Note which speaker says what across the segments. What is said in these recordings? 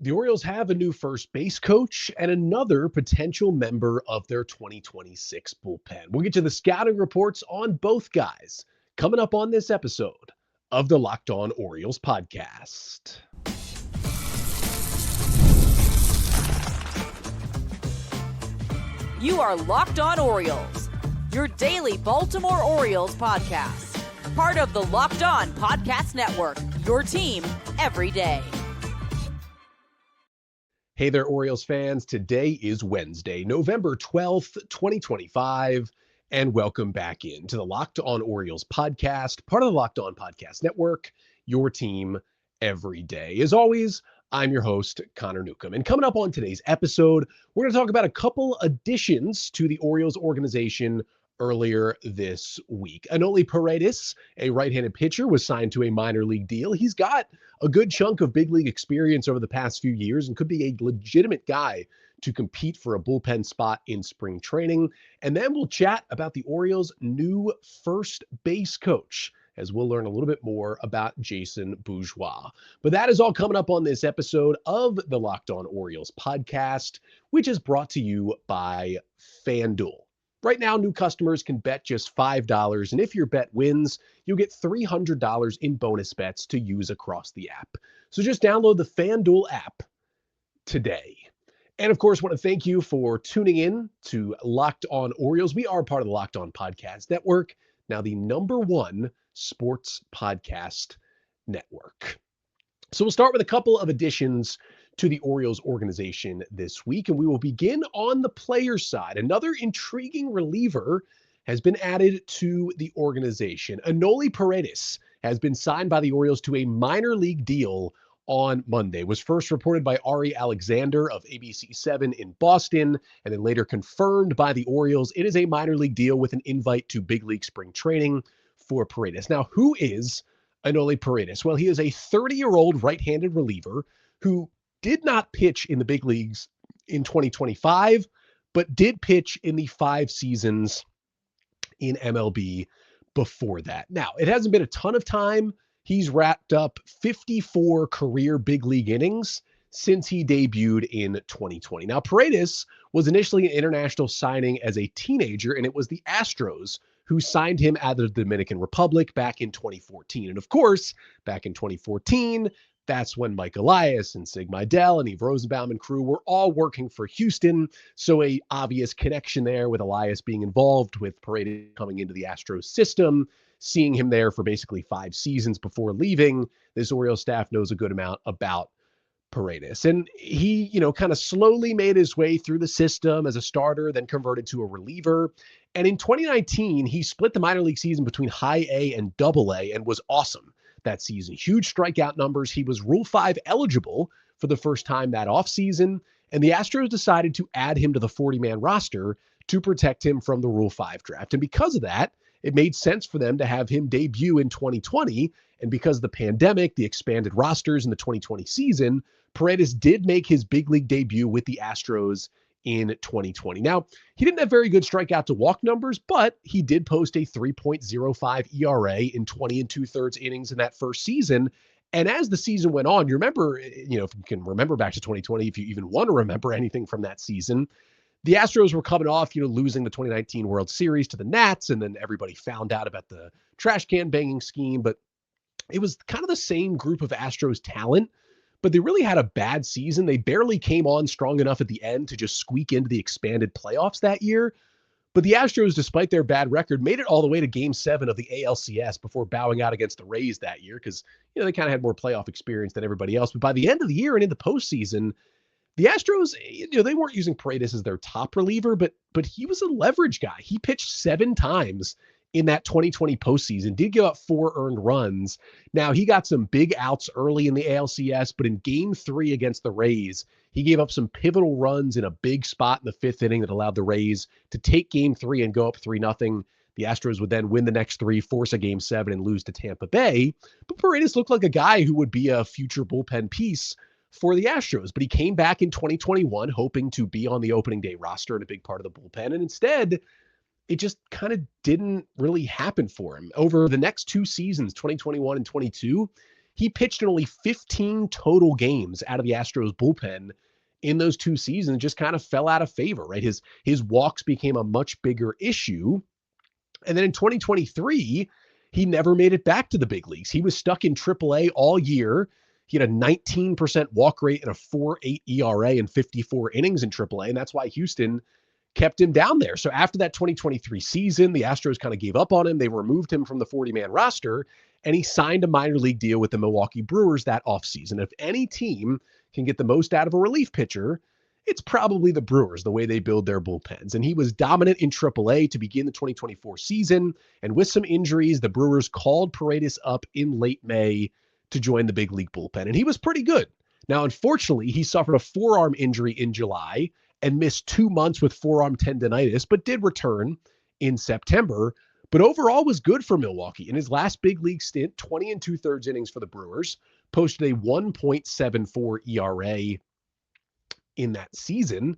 Speaker 1: The Orioles have a new first base coach and another potential member of their 2026 bullpen. We'll get to the scouting reports on both guys coming up on this episode of the Locked On Orioles podcast.
Speaker 2: You are Locked On Orioles, your daily Baltimore Orioles podcast. Part of the Locked On Podcast Network, your team every day.
Speaker 1: Hey there, Orioles fans. Today is Wednesday, November 12th, 2025, and welcome back into the Locked On Orioles podcast, part of the Locked On Podcast Network, your team every day. As always, I'm your host, Connor Newcomb. And coming up on today's episode, we're going to talk about a couple additions to the Orioles organization earlier this week. Enoli Paredes, a right-handed pitcher, was signed to a minor league deal. He's got a good chunk of big league experience over the past few years and could be a legitimate guy to compete for a bullpen spot in spring training. And then we'll chat about the Orioles' new first base coach, as we'll learn a little bit more about Jason Bourgeois. But that is all coming up on this episode of the Locked On Orioles podcast, which is brought to you by FanDuel. Right now, new customers can bet just $5, and if your bet wins, you'll get $300 in bonus bets to use across the app. So just download the FanDuel app today. And of course, want to thank you for tuning in to Locked On Orioles. We are part of the Locked On Podcast Network, now the #1 sports podcast network. So we'll start with a couple of additions to the Orioles organization this week, and we will begin on the player side. Another intriguing reliever has been added to the organization. Enoli Paredes has been signed by the Orioles to a minor league deal on Monday. It was first reported by Ari Alexander of ABC7 in Boston, and then later confirmed by the Orioles. It is a minor league deal with an invite to big league spring training for Paredes. Now, who is Enoli Paredes? Well, he is a 30-year-old right-handed reliever who did not pitch in the big leagues in 2025, but did pitch in the 5 seasons in MLB before that. Now, it hasn't been a ton of time. He's wrapped up 54 career big league innings since he debuted in 2020. Now, Paredes was initially an international signing as a teenager, and it was the Astros who signed him out of the Dominican Republic back in 2014. And of course, back in 2014, that's when Mike Elias and Sig Mejdal and Eve Rosenbaum and crew were all working for Houston. So a obvious connection there with Elias being involved with Paredes coming into the Astros system, seeing him there for basically 5 seasons before leaving. This Orioles staff knows a good amount about Paredes. And he, kind of slowly made his way through the system as a starter, then converted to a reliever. And in 2019, he split the minor league season between high A and double A and was awesome that season. Huge strikeout numbers. He was Rule 5 eligible for the first time that offseason, and the Astros decided to add him to the 40-man roster to protect him from the Rule 5 draft. And because of that, it made sense for them to have him debut in 2020. And because of the pandemic, the expanded rosters in the 2020 season, Paredes did make his big league debut with the Astros in 2020. Now, he didn't have very good strikeout to walk numbers, but he did post a 3.05 ERA in 20 2/3 innings in that first season. And as the season went on, you remember, if you can remember back to 2020, if you even want to remember anything from that season, the Astros were coming off, losing the 2019 World Series to the Nats, and then everybody found out about the trash can banging scheme. But it was kind of the same group of Astros talent, but they really had a bad season. They barely came on strong enough at the end to just squeak into the expanded playoffs that year. But the Astros, despite their bad record, made it all the way to Game 7 of the ALCS before bowing out against the Rays that year because, they kind of had more playoff experience than everybody else. But by the end of the year and in the postseason, the Astros, they weren't using Paredes as their top reliever, but he was a leverage guy. He pitched 7 times in that 2020 postseason, did give up 4 earned runs. Now, he got some big outs early in the ALCS, but in Game 3 against the Rays, he gave up some pivotal runs in a big spot in the 5th inning that allowed the Rays to take Game 3 and go up 3-0. The Astros would then win the next 3, force a Game 7, and lose to Tampa Bay. But Paredes looked like a guy who would be a future bullpen piece for the Astros. But he came back in 2021 hoping to be on the opening day roster and a big part of the bullpen. And instead, it just kind of didn't really happen for him. Over the next 2 seasons, 2021 and 22, he pitched in only 15 total games out of the Astros bullpen in those 2 seasons, just kind of fell out of favor, right? His walks became a much bigger issue. And then in 2023, he never made it back to the big leagues. He was stuck in AAA all year. He had a 19% walk rate and a 4.8 ERA in 54 innings in AAA, and that's why Houston kept him down there. So after that 2023 season, the Astros kind of gave up on him. They removed him from the 40-man roster, and he signed a minor league deal with the Milwaukee Brewers that offseason. If any team can get the most out of a relief pitcher, it's probably the Brewers, the way they build their bullpens. And he was dominant in AAA to begin the 2024 season. And with some injuries, the Brewers called Paredes up in late May to join the big league bullpen. And he was pretty good. Now, unfortunately, he suffered a forearm injury in July and missed 2 months with forearm tendonitis, but did return in September. But overall was good for Milwaukee. In his last big league stint, 20 2/3 innings for the Brewers, posted a 1.74 ERA in that season.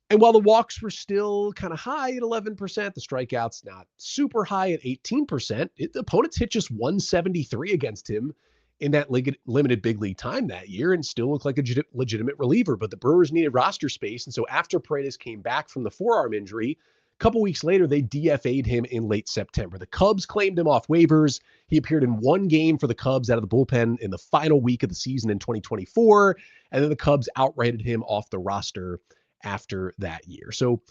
Speaker 1: And while the walks were still kind of high at 11%, the strikeouts not super high at 18%, the opponents hit just 173 against him in that limited big league time that year and still looked like a legitimate reliever. But the Brewers needed roster space. And so after Paredes came back from the forearm injury, a couple weeks later, they DFA'd him in late September. The Cubs claimed him off waivers. He appeared in 1 game for the Cubs out of the bullpen in the final week of the season in 2024. And then the Cubs outrighted him off the roster after that year. So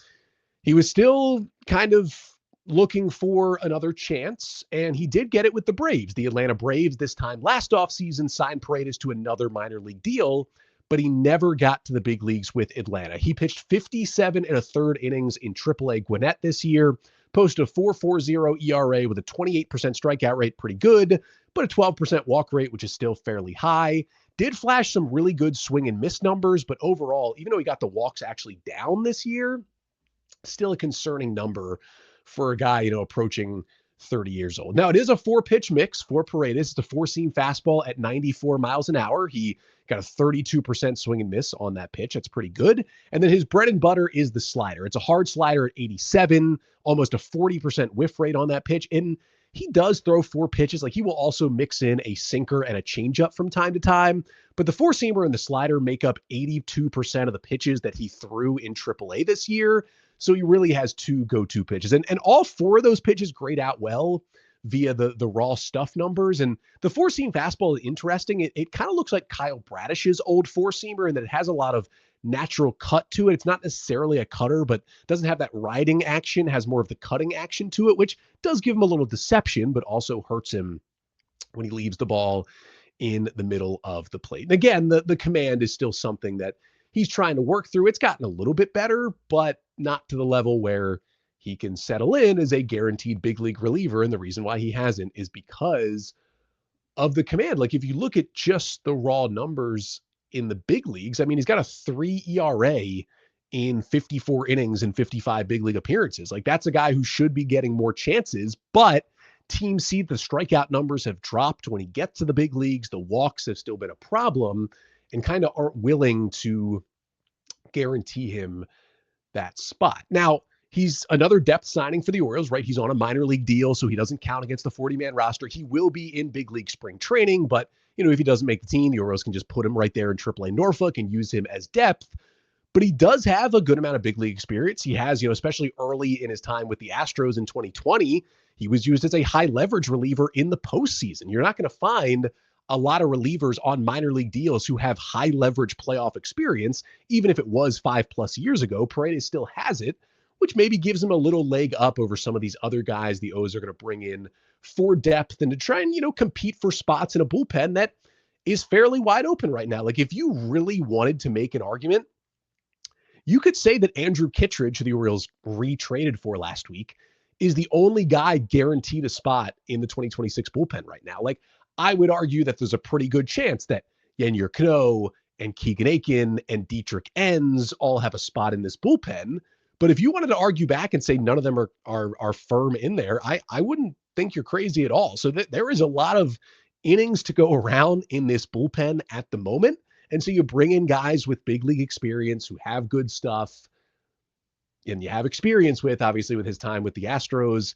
Speaker 1: he was still kind of looking for another chance, and he did get it with the Braves. The Atlanta Braves this time last offseason signed Paredes to another minor league deal, but he never got to the big leagues with Atlanta. He pitched 57 1/3 innings in AAA Gwinnett this year, posted a 4.40 ERA with a 28% strikeout rate, pretty good, but a 12% walk rate, which is still fairly high. Did flash some really good swing and miss numbers, but overall, even though he got the walks actually down this year, still a concerning number for a guy, approaching 30 years old. Now, it is a 4-pitch mix for Paredes. It's a 4-seam fastball at 94 miles an hour. He got a 32% swing and miss on that pitch. That's pretty good. And then his bread and butter is the slider. It's a hard slider at 87, almost a 40% whiff rate on that pitch. And he does throw 4 pitches. Like, he will also mix in a sinker and a changeup from time to time. But the 4-seamer and the slider make up 82% of the pitches that he threw in AAA this year. So he really has 2 go-to pitches. And all 4 of those pitches grade out well via the raw stuff numbers. And the 4-seam fastball is interesting. It kind of looks like Kyle Bradish's old 4-seamer in that it has a lot of natural cut to it. It's not necessarily a cutter, but doesn't have that riding action, has more of the cutting action to it, which does give him a little deception, but also hurts him when he leaves the ball in the middle of the plate. And again, the command is still something that he's trying to work through. It's gotten a little bit better, but not to the level where he can settle in as a guaranteed big league reliever. And the reason why he hasn't is because of the command. Like, if you look at just the raw numbers in the big leagues, I mean, he's got a 3 ERA in 54 innings and 55 big league appearances. Like, that's a guy who should be getting more chances, but teams see the strikeout numbers have dropped when he gets to the big leagues. The walks have still been a problem and kind of aren't willing to guarantee him that spot. Now, he's another depth signing for the Orioles, right? He's on a minor league deal, so he doesn't count against the 40-man roster. He will be in big league spring training, but if he doesn't make the team, the Orioles can just put him right there in AAA Norfolk and use him as depth. But he does have a good amount of big league experience. He has, especially early in his time with the Astros in 2020, he was used as a high leverage reliever in the postseason. You're not going to find a lot of relievers on minor league deals who have high leverage playoff experience, even if it was 5+ years ago. Paredes still has it, which maybe gives him a little leg up over some of these other guys the O's are going to bring in for depth and to try and, compete for spots in a bullpen that is fairly wide open right now. Like, if you really wanted to make an argument, you could say that Andrew Kittredge, who the Orioles retraded for last week, is the only guy guaranteed a spot in the 2026 bullpen right now. Like, I would argue that there's a pretty good chance that Yennier Cano and Keegan Aiken and Dietrich Enns all have a spot in this bullpen. But if you wanted to argue back and say none of them are firm in there, I wouldn't think you're crazy at all. So there is a lot of innings to go around in this bullpen at the moment. And so you bring in guys with big league experience who have good stuff, and you have experience with, obviously, with his time with the Astros.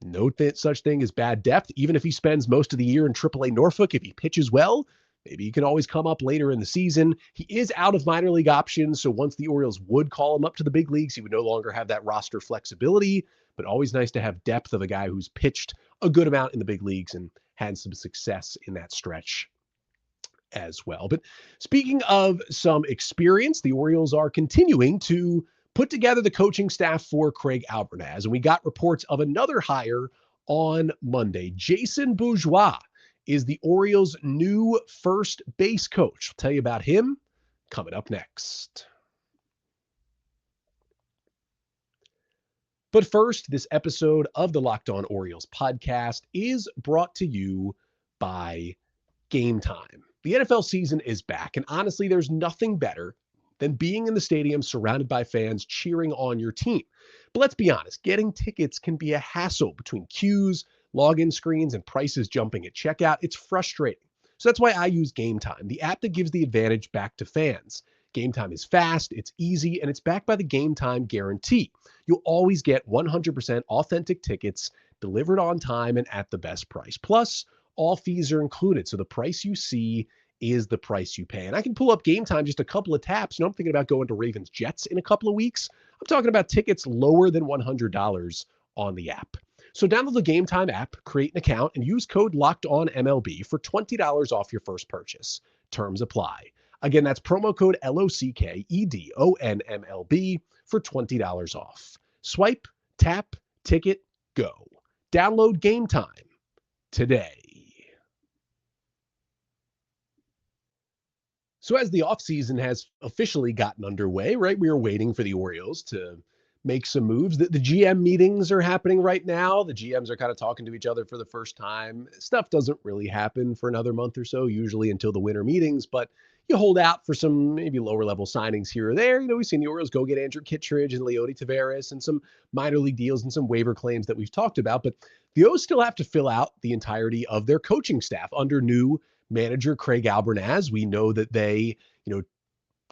Speaker 1: No such thing as bad depth. Even if he spends most of the year in AAA Norfolk, if he pitches well, maybe he can always come up later in the season. He is out of minor league options, so once the Orioles would call him up to the big leagues, he would no longer have that roster flexibility, but always nice to have depth of a guy who's pitched a good amount in the big leagues and had some success in that stretch as well. But speaking of some experience, the Orioles are continuing to put together the coaching staff for Craig Albertaz. And we got reports of another hire on Monday. Jason Bourgeois is the Orioles' new first base coach. I'll tell you about him coming up next. But first, this episode of the Locked On Orioles podcast is brought to you by Game Time. The NFL season is back, and honestly, there's nothing better than being in the stadium surrounded by fans cheering on your team. But let's be honest, getting tickets can be a hassle between queues, login screens, and prices jumping at checkout. It's frustrating. So that's why I use Game Time, the app that gives the advantage back to fans. Game Time is fast, it's easy, and it's backed by the Game Time guarantee. You'll always get 100% authentic tickets delivered on time and at the best price. Plus, all fees are included, so the price you see is the price you pay. And I can pull up Game Time just a couple of taps. I'm thinking about going to Ravens Jets in a couple of weeks. I'm talking about tickets lower than $100 on the app. So download the Game Time app, create an account, and use code LOCKEDONMLB for $20 off your first purchase. Terms apply. Again, that's promo code LOCKEDONMLB for $20 off. Swipe, tap, ticket, go. Download Game Time today. So as the offseason has officially gotten underway, right, we are waiting for the Orioles to make some moves. The GM meetings are happening right now. The GMs are kind of talking to each other for the first time. Stuff doesn't really happen for another month or so, usually until the winter meetings, but you hold out for some maybe lower level signings here or there. You know, we've seen the Orioles go get Andrew Kittredge and Leody Taveras and some minor league deals and some waiver claims that we've talked about, but the O's still have to fill out the entirety of their coaching staff under new manager Craig Albertaz. We know that they,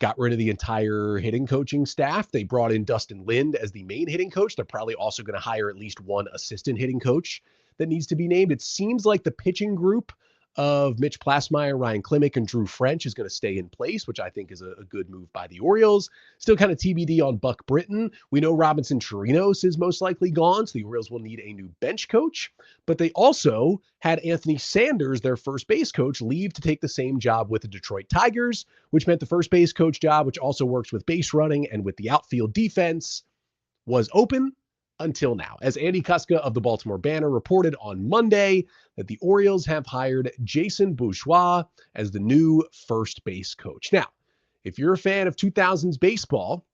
Speaker 1: got rid of the entire hitting coaching staff. They brought in Dustin Lind as the main hitting coach. They're probably also going to hire at least one assistant hitting coach that needs to be named. It seems like the pitching group of Mitch Plasmeyer, Ryan Klimek, and Drew French is going to stay in place, which I think is a good move by the Orioles. Still kind of TBD on Buck Britton. We know Robinson Chirinos is most likely gone, so the Orioles will need a new bench coach. But they also had Anthony Sanders, their first base coach, leave to take the same job with the Detroit Tigers, which meant the first base coach job, which also works with base running and with the outfield defense, was open until now, as Andy Kuska of the Baltimore Banner reported on Monday that the Orioles have hired Jason Bourgeois as the new first base coach. Now, if you're a fan of 2000s baseball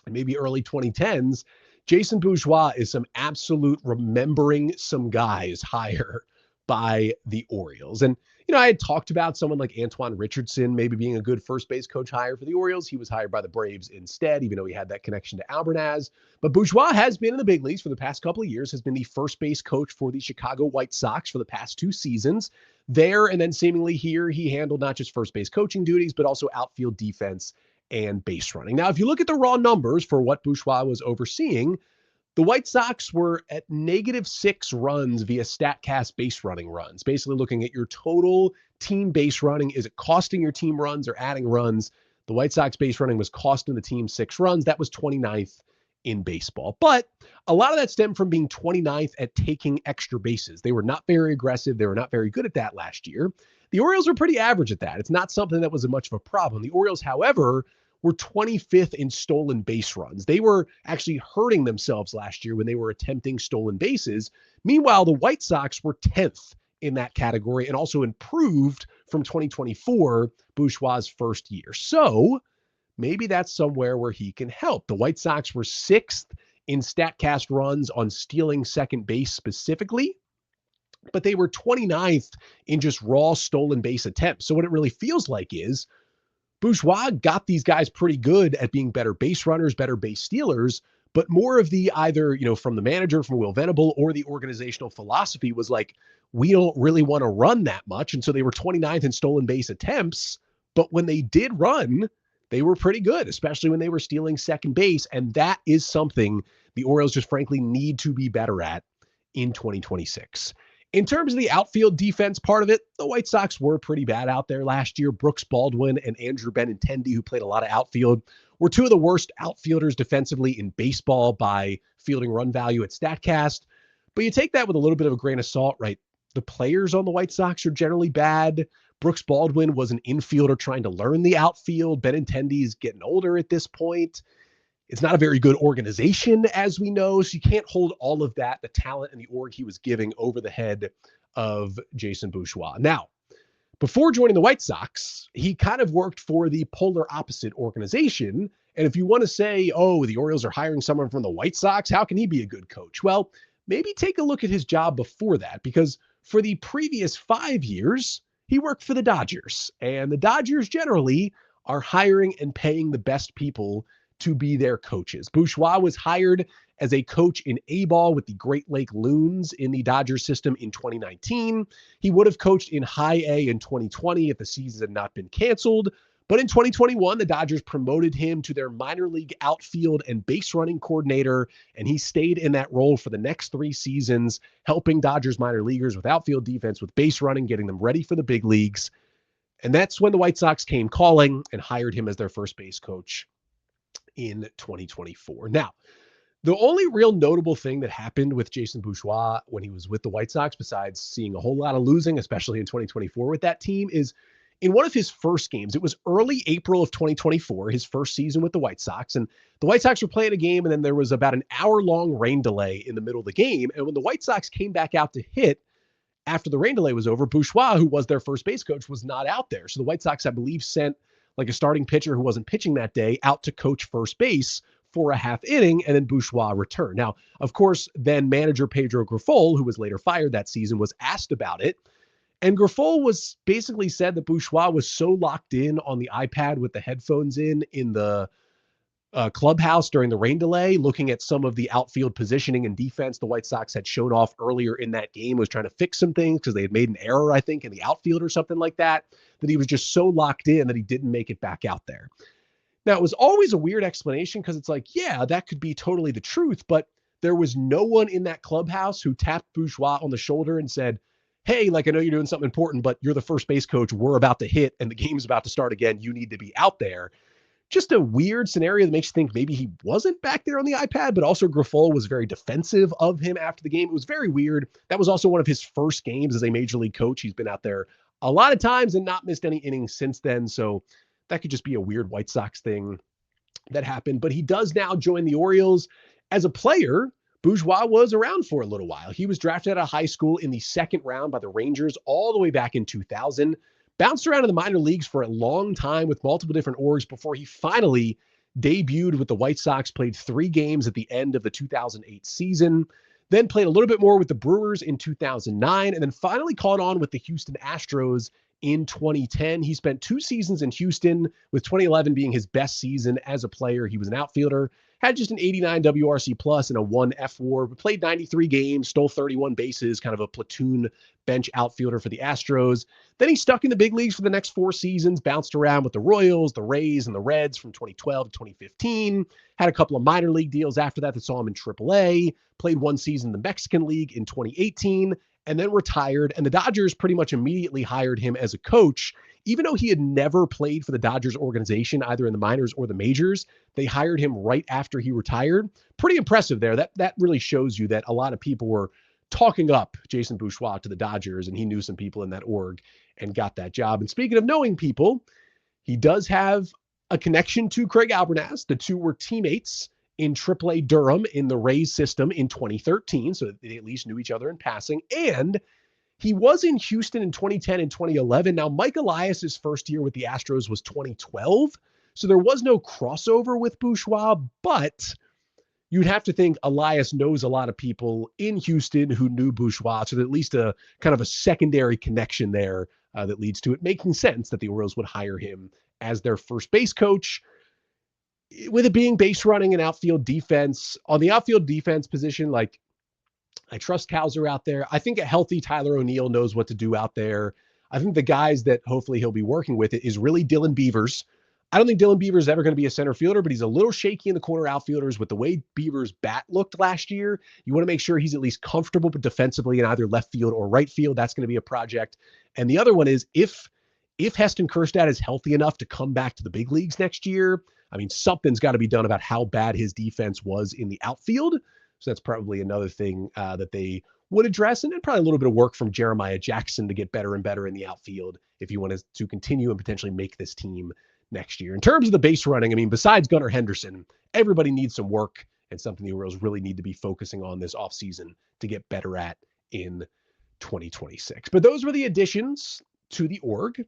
Speaker 1: and maybe early 2010s, Jason Bourgeois is some absolute remembering some guys hire by the Orioles. And, I had talked about someone like Antoine Richardson maybe being a good first base coach hire for the Orioles. He was hired by the Braves instead, even though he had that connection to Albertaz. But Bourgeois has been in the big leagues for the past couple of years, has been the first base coach for the Chicago White Sox for the past 2 seasons. There and then seemingly here, he handled not just first base coaching duties, but also outfield defense and base running. Now, if you look at the raw numbers for what Bourgeois was overseeing, the White Sox were at -6 runs via StatCast base running runs, basically looking at your total team base running. Is it costing your team runs or adding runs? The White Sox base running was costing the team 6 runs. That was 29th in baseball. But a lot of that stemmed from being 29th at taking extra bases. They were not very aggressive. They were not very good at that last year. The Orioles were pretty average at that. It's not something that was much of a problem. The Orioles, however, were 25th in stolen base runs. They were actually hurting themselves last year when they were attempting stolen bases. Meanwhile, the White Sox were 10th in that category and also improved from 2024, Bourgeois' first year. So maybe that's somewhere where he can help. The White Sox were 6th in StatCast runs on stealing second base specifically, but they were 29th in just raw stolen base attempts. So what it really feels like is Bourgeois got these guys pretty good at being better base runners, better base stealers, but more of the either, from the manager, from Will Venable, or the organizational philosophy was like, we don't really want to run that much. And so they were 29th in stolen base attempts, but when they did run, they were pretty good, especially when they were stealing second base. And that is something the Orioles just frankly need to be better at in 2026. In terms of the outfield defense part of it, the White Sox were pretty bad out there last year. Brooks Baldwin and Andrew Benintendi, who played a lot of outfield, were two of the worst outfielders defensively in baseball by fielding run value at StatCast. But you take that with a little bit of a grain of salt, right? The players on the White Sox are generally bad. Brooks Baldwin was an infielder trying to learn the outfield. Benintendi is getting older at this point. It's not a very good organization, as we know, so you can't hold all of that, the talent and the org he was giving, over the head of Jason Bourgeois. Now, before joining the White Sox, he kind of worked for the polar opposite organization. And if you want to say, oh, the Orioles are hiring someone from the White Sox, how can he be a good coach? Well, maybe take a look at his job before that, because for the previous 5 years, he worked for the Dodgers. And the Dodgers generally are hiring and paying the best people to be their coaches. Bourgeois was hired as a coach in A-ball with the Great Lake Loons in the Dodgers system in 2019. He would have coached in High A in 2020 if the season had not been canceled. But in 2021, the Dodgers promoted him to their minor league outfield and base running coordinator, and he stayed in that role for the next 3 seasons, helping Dodgers minor leaguers with outfield defense, with base running, getting them ready for the big leagues. And that's when the White Sox came calling and hired him as their first base coach in 2024. Now, the only real notable thing that happened with Jason Bourgeois when he was with the White Sox, besides seeing a whole lot of losing, especially in 2024 with that team, is in one of his first games. It was early April of 2024, his first season with the White Sox. And the White Sox were playing a game, and then there was about an hour-long rain delay in the middle of the game. And when the White Sox came back out to hit after the rain delay was over, Bourgeois, who was their first base coach, was not out there. So the White Sox, I believe, sent like a starting pitcher who wasn't pitching that day out to coach first base for a half inning, and then Bourgeois returned. Now, of course, then manager Pedro Grifol, who was later fired that season, was asked about it. And Grifol was basically said that Bourgeois was so locked in on the iPad with the headphones in the clubhouse during the rain delay, looking at some of the outfield positioning and defense the White Sox had shown off earlier in that game, was trying to fix some things because they had made an error, I think, in the outfield or something like that, that he was just so locked in that he didn't make it back out there. Now, it was always a weird explanation because it's like, yeah, that could be totally the truth, but there was no one in that clubhouse who tapped Bourgeois on the shoulder and said, hey, like, I know you're doing something important, but you're the first base coach. We're about to hit and the game's about to start again. You need to be out there. Just a weird scenario that makes you think maybe he wasn't back there on the iPad, but also Grifol was very defensive of him after the game. It was very weird. That was also one of his first games as a major league coach. He's been out there a lot of times and not missed any innings since then. So that could just be a weird White Sox thing that happened. But he does now join the Orioles. As a player, Bourgeois was around for a little while. He was drafted out of high school in the second round by the Rangers all the way back in 2000. Bounced around in the minor leagues for a long time with multiple different orgs before he finally debuted with the White Sox, played 3 games at the end of the 2008 season, then played a little bit more with the Brewers in 2009, and then finally caught on with the Houston Astros in 2010. He spent 2 seasons in Houston, with 2011 being his best season as a player. He was an outfielder, had just an 89 WRC plus and a 1 F-WAR, played 93 games, stole 31 bases, kind of a platoon bench outfielder for the Astros. Then he stuck in the big leagues for the next 4 seasons, bounced around with the Royals, the Rays, and the Reds from 2012 to 2015. Had a couple of minor league deals after that saw him in AAA, played 1 season in the Mexican League in 2018, and then retired. And the Dodgers pretty much immediately hired him as a coach. Even though he had never played for the Dodgers organization, either in the minors or the majors, they hired him right after he retired. Pretty impressive there. That really shows you that a lot of people were talking up Jason Bourgeois to the Dodgers, and he knew some people in that org and got that job. And speaking of knowing people, he does have a connection to Craig Albernas. The two were teammates in AAA Durham in the Rays system in 2013, so they at least knew each other in passing. And he was in Houston in 2010 and 2011. Now, Mike Elias's first year with the Astros was 2012, so there was no crossover with Bourgeois, but you'd have to think Elias knows a lot of people in Houston who knew Bourgeois, so at least a kind of a secondary connection there that leads to it making sense that the Orioles would hire him as their first base coach. With it being base running and outfield defense, on the outfield defense position, like, I trust Cowser out there. I think a healthy Tyler O'Neill knows what to do out there. I think the guys that hopefully he'll be working with is really Dylan Beavers. I don't think Dylan Beaver is ever going to be a center fielder, but he's a little shaky in the corner outfielders with the way Beaver's bat looked last year. You want to make sure he's at least comfortable, but defensively in either left field or right field. That's going to be a project. And the other one is if Heston Kjerstad is healthy enough to come back to the big leagues next year, I mean, something's got to be done about how bad his defense was in the outfield. So that's probably another thing that they would address, and then probably a little bit of work from Jeremiah Jackson to get better and better in the outfield if you want to continue and potentially make this team next year. In terms of the base running, I mean, besides Gunnar Henderson, everybody needs some work and something the Orioles really need to be focusing on this offseason to get better at in 2026. But those were the additions to the org.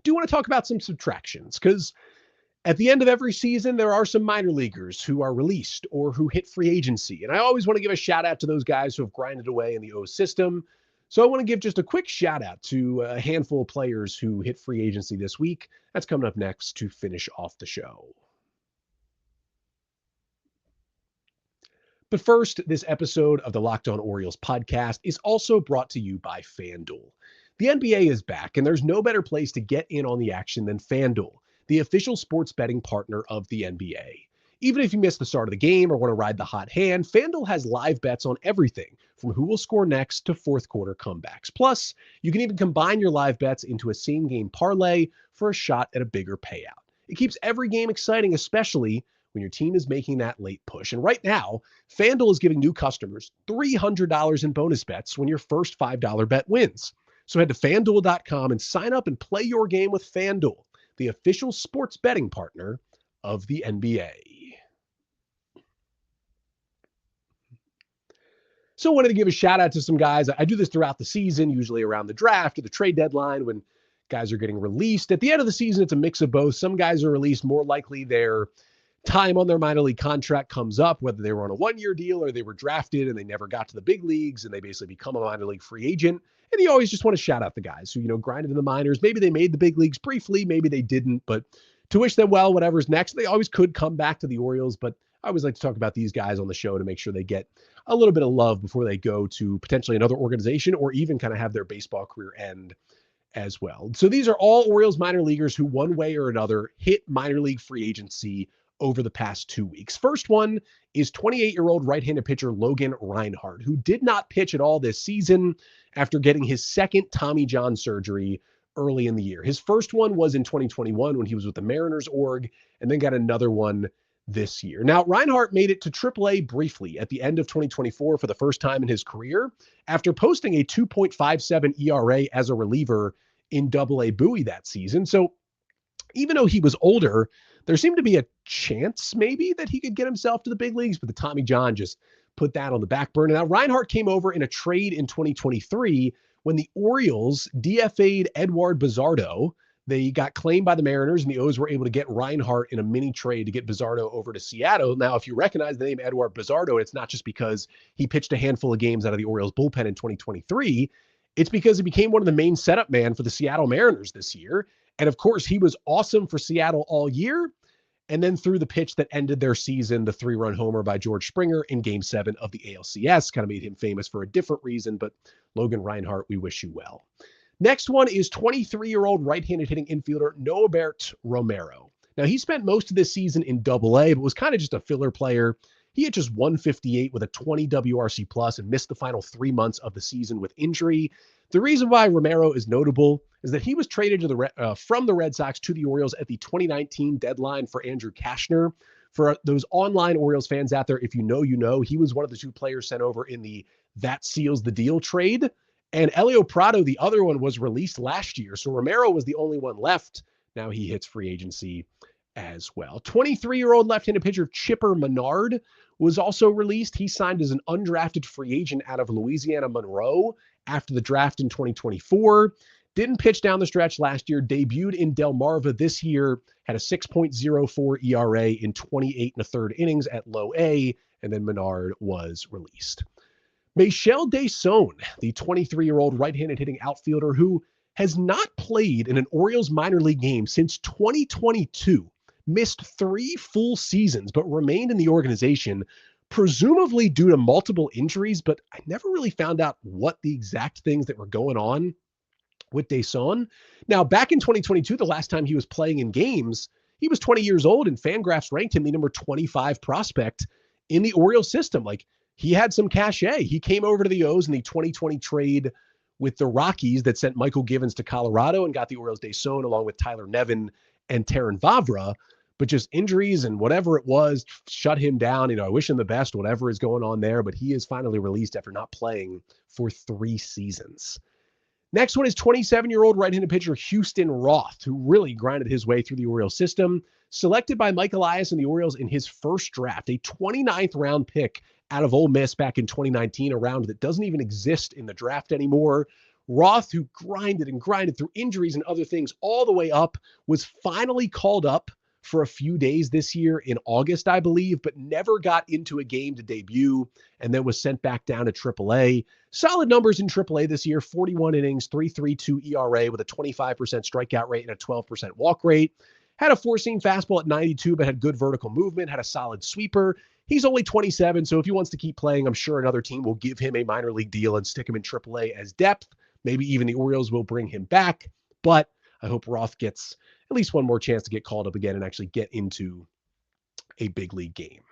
Speaker 1: Do want to talk about some subtractions, because at the end of every season, there are some minor leaguers who are released or who hit free agency. And I always want to give a shout out to those guys who have grinded away in the O system. So I want to give just a quick shout out to a handful of players who hit free agency this week. That's coming up next to finish off the show. But first, this episode of the Locked On Orioles podcast is also brought to you by FanDuel. The NBA is back, and there's no better place to get in on the action than FanDuel, the official sports betting partner of the NBA. Even if you miss the start of the game or want to ride the hot hand, FanDuel has live bets on everything from who will score next to fourth quarter comebacks. Plus, you can even combine your live bets into a same game parlay for a shot at a bigger payout. It keeps every game exciting, especially when your team is making that late push. And right now, FanDuel is giving new customers $300 in bonus bets when your first $5 bet wins. So head to FanDuel.com and sign up and play your game with FanDuel, the official sports betting partner of the NBA. So I wanted to give a shout out to some guys. I do this throughout the season, usually around the draft or the trade deadline when guys are getting released. At the end of the season, it's a mix of both. Some guys are released more likely their time on their minor league contract comes up, whether they were on a one-year deal or they were drafted and they never got to the big leagues and they basically become a minor league free agent. And you always just want to shout out the guys who, grinded in the minors. Maybe they made the big leagues briefly, maybe they didn't, but to wish them well, whatever's next. They always could come back to the Orioles, but I always like to talk about these guys on the show to make sure they get a little bit of love before they go to potentially another organization or even kind of have their baseball career end as well. So these are all Orioles minor leaguers who one way or another hit minor league free agency over the past 2 weeks. First one is 28-year-old right-handed pitcher Logan Reinhart, who did not pitch at all this season after getting his second Tommy John surgery early in the year. His first one was in 2021 when he was with the Mariners org, and then got another one this year. Now, Reinhart made it to AAA briefly at the end of 2024 for the first time in his career after posting a 2.57 ERA as a reliever in AA Bowie that season. So even though he was older, there seemed to be a chance maybe that he could get himself to the big leagues, but the Tommy John just put that on the back burner. Now, Reinhart came over in a trade in 2023 when the Orioles DFA'd Edward Bizardo. They got claimed by the Mariners, and the O's were able to get Reinhart in a mini trade to get Bizardo over to Seattle. Now, if you recognize the name Edward Bizardo, it's not just because he pitched a handful of games out of the Orioles bullpen in 2023. It's because he became one of the main setup man for the Seattle Mariners this year. And of course, he was awesome for Seattle all year. And then threw the pitch that ended their season, the 3-run homer by George Springer in Game 7 of the ALCS, kind of made him famous for a different reason. But Logan Reinhart, we wish you well. Next one is 23-year-old right-handed hitting infielder Norbert Romero. Now, he spent most of this season in AA, but was kind of just a filler player. He hit just 158 with a 20 WRC plus and missed the final 3 months of the season with injury. The reason why Romero is notable is that he was traded to from the Red Sox to the Orioles at the 2019 deadline for Andrew Kashner. For those online Orioles fans out there, if you know, he was one of the 2 players sent over in the That Seals the Deal trade. And Elio Prado, the other one, was released last year. So Romero was the only one left. Now he hits free agency as well. 23-year-old left-handed pitcher Chipper Menard was also released. He signed as an undrafted free agent out of Louisiana Monroe after the draft in 2024. Didn't pitch down the stretch last year, debuted in Delmarva this year, had a 6.04 ERA in 28 1/3 innings at low A, and then Menard was released. Michel Deson, the 23-year-old right-handed hitting outfielder who has not played in an Orioles minor league game since 2022, missed 3 full seasons, but remained in the organization, presumably due to multiple injuries, but I never really found out what the exact things that were going on with Deson. Now, back in 2022, the last time he was playing in games, he was 20 years old, and FanGraphs ranked him the number 25 prospect in the Orioles system. Like, he had some cachet. He came over to the O's in the 2020 trade with the Rockies that sent Michael Givens to Colorado and got the Orioles Deson along with Tyler Nevin and Terrin Vavra. But just injuries and whatever it was shut him down. I wish him the best, whatever is going on there, but he is finally released after not playing for 3 seasons. Next one is 27-year-old right-handed pitcher Houston Roth, who really grinded his way through the Orioles system. Selected by Mike Elias and the Orioles in his first draft, a 29th round pick out of Ole Miss back in 2019, a round that doesn't even exist in the draft anymore. Roth, who grinded through injuries and other things all the way up, was finally called up for a few days this year in August, I believe, but never got into a game to debut and then was sent back down to AAA. Solid numbers in AAA this year, 41 innings, 3.32 ERA with a 25% strikeout rate and a 12% walk rate. Had a four-seam fastball at 92, but had good vertical movement, had a solid sweeper. He's only 27, so if he wants to keep playing, I'm sure another team will give him a minor league deal and stick him in AAA as depth. Maybe even the Orioles will bring him back, but I hope Roth gets at least one more chance to get called up again and actually get into a big league game.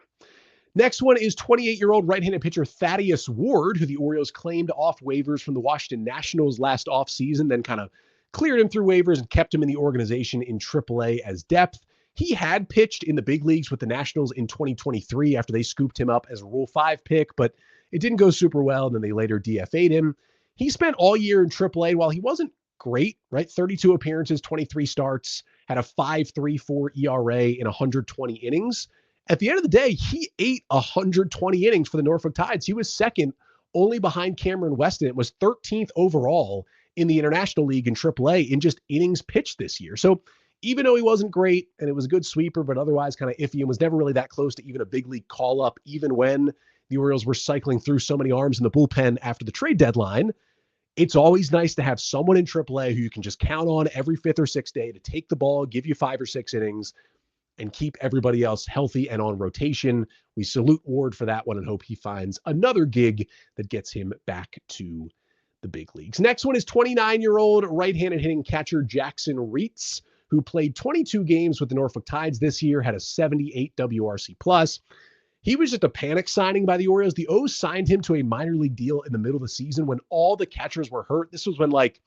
Speaker 1: Next one is 28-year-old right-handed pitcher Thaddeus Ward, who the Orioles claimed off waivers from the Washington Nationals last offseason, then kind of cleared him through waivers and kept him in the organization in AAA as depth. He had pitched in the big leagues with the Nationals in 2023 after they scooped him up as a Rule 5 pick, but it didn't go super well, and then they later DFA'd him. He spent all year in AAA. While he wasn't great, right? 32 appearances, 23 starts, had a 5.34 ERA in 120 innings. At the end of the day, he ate 120 innings for the Norfolk Tides. He was second only behind Cameron Weston. It was 13th overall in the International League in AAA in just innings pitched this year. So even though he wasn't great and it was a good sweeper, but otherwise kind of iffy and was never really that close to even a big league call up, even when the Orioles were cycling through so many arms in the bullpen after the trade deadline, it's always nice to have someone in AAA who you can just count on every 5th or 6th day to take the ball, give you 5 or 6 innings, and keep everybody else healthy and on rotation. We salute Ward for that one and hope he finds another gig that gets him back to the big leagues. Next one is 29-year-old right-handed hitting catcher Jackson Reitz, who played 22 games with the Norfolk Tides this year, had a 78 WRC plus. He was just a panic signing by the Orioles. The O's signed him to a minor league deal in the middle of the season when all the catchers were hurt. This was when like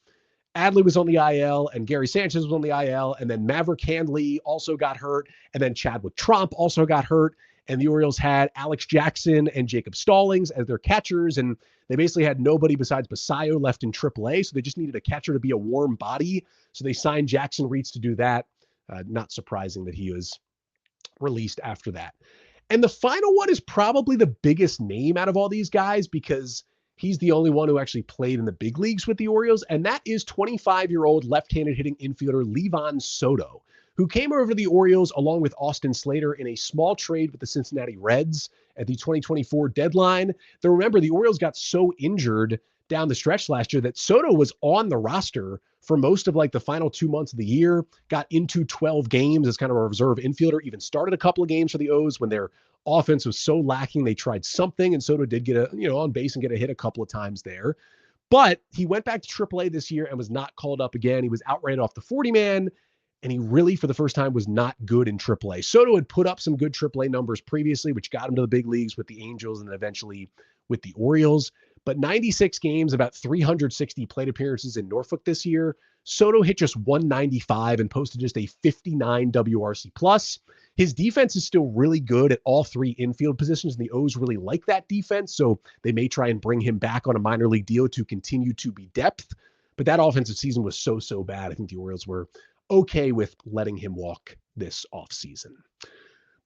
Speaker 1: Adley was on the IL and Gary Sanchez was on the IL, and then Maverick Handley also got hurt, and then Chadwick Tromp also got hurt, and the Orioles had Alex Jackson and Jacob Stallings as their catchers, and they basically had nobody besides Basayo left in AAA, so they just needed a catcher to be a warm body, so they signed Jackson Reitz to do that. Not surprising that he was released after that. And the final one is probably the biggest name out of all these guys because he's the only one who actually played in the big leagues with the Orioles, and that is 25-year-old left-handed hitting infielder Liván Soto, who came over to the Orioles along with Austin Slater in a small trade with the Cincinnati Reds at the 2024 deadline. Though remember, the Orioles got so injured down the stretch last year that Soto was on the roster for most of like the final 2 months of the year, got into 12 games as kind of a reserve infielder, even started a couple of games for the O's when their offense was so lacking. They tried something, and Soto did get on base and get a hit a couple of times there. But he went back to AAA this year and was not called up again. He was outright off the 40-man, and he really, for the first time, was not good in AAA. Soto had put up some good AAA numbers previously, which got him to the big leagues with the Angels and then eventually with the Orioles. But 96 games, about 360 plate appearances in Norfolk this year. Soto hit just 195 and posted just a 59 WRC plus. His defense is still really good at all 3 infield positions, and the O's really like that defense, so they may try and bring him back on a minor league deal to continue to be depth. But that offensive season was so bad. I think the Orioles were okay with letting him walk this offseason.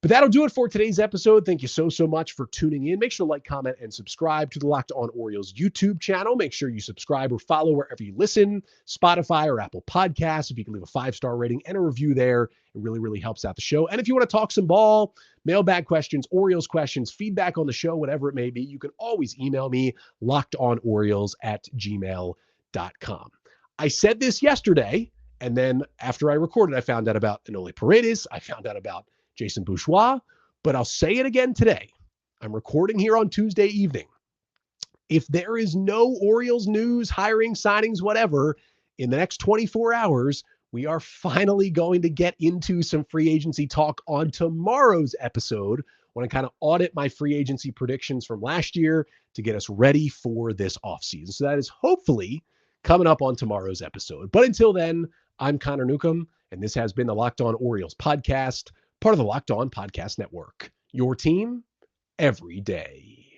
Speaker 1: But that'll do it for today's episode. Thank you so much for tuning in. Make sure to like, comment, and subscribe to the Locked On Orioles YouTube channel. Make sure you subscribe or follow wherever you listen, Spotify or Apple Podcasts. If you can leave a 5-star rating and a review there, it really helps out the show. And if you want to talk some ball, mailbag questions, Orioles questions, feedback on the show, whatever it may be, you can always email me, lockedonorioles@gmail.com. I said this yesterday, and then after I recorded, I found out about Enoli Paredes. I found out about Jason Bourgeois, but I'll say it again today. I'm recording here on Tuesday evening. If there is no Orioles news, hiring, signings, whatever, in the next 24 hours, we are finally going to get into some free agency talk on tomorrow's episode. I want to kind of audit my free agency predictions from last year to get us ready for this offseason. So that is hopefully coming up on tomorrow's episode. But until then, I'm Connor Newcomb, and this has been the Locked On Orioles podcast, part of the Locked On Podcast Network. Your team every day.